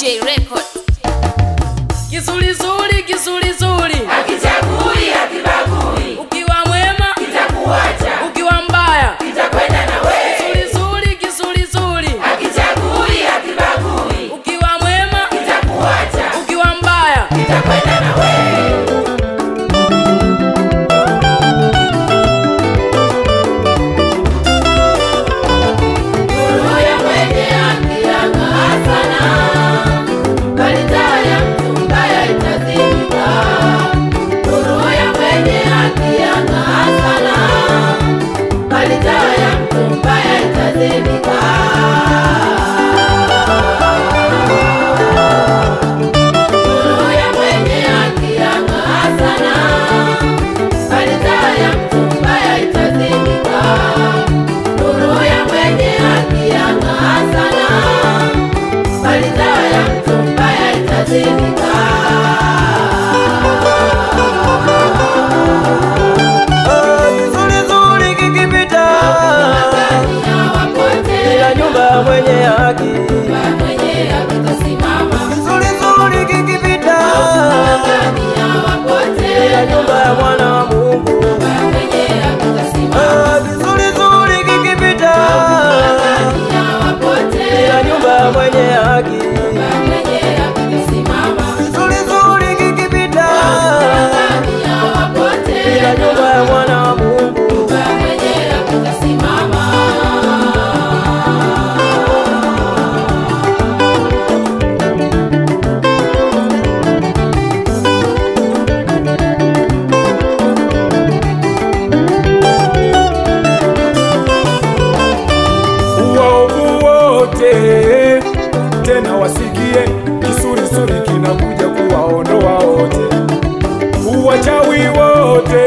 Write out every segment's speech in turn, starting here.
DJ Record. Kizuri zuri, kizuri zuri, hakichagui hakibagui. ukiwa mwema kitakuacha, ukiwa mbaya kitakwenda na wewe. kizuri zuri, kizuri zuri, Hakichagui hakibagui. ukiwa mwema kitakuacha, ukiwa mbaya kitakwenda na wewe. mwenye haki tasimama. Vizuri zuri kikipita ila nyumba ya mwana wa Mungu. Vizuri zuri kikipita ila nyumba ya mwenye haki. Vizuri zuri kikipita ila nyumba ya mwana wa Mungu. Tena wasikie kisurisuri kinakuja kuwaondoa wote, uwachawi wote.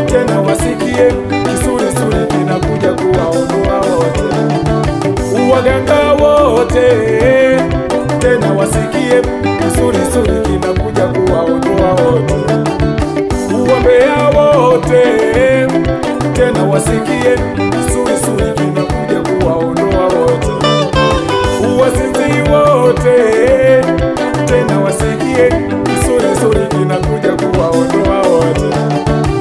Tena wasikie kisurisuri kinakuja kuwaondoa wote, uwaganga wote. Tena wasikie kisurisuri kinakuja kuwaondoa wote, uwambea wote. Tena wasikie kisurisuri kinakuja kuwaondoa wote, uwasinzi wote. Tena wasikie kisurisuri kinakuja kuwaondoa wote.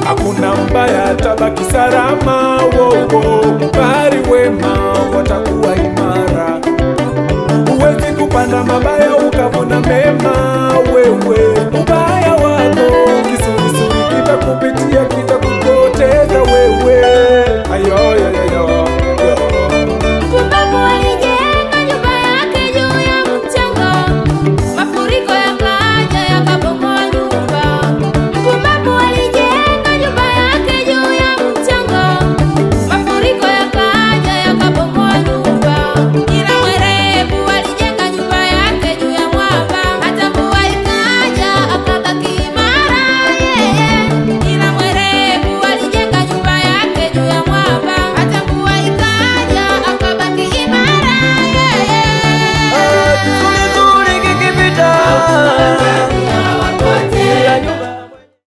Hakuna mbaya tabaki salama, wowo bali wema watakuwa imara. Uwezi kupanda mabaya ukavuna mema, wewe ubaya wako kisurisuri kitakupitia, kitakupoteza wewe.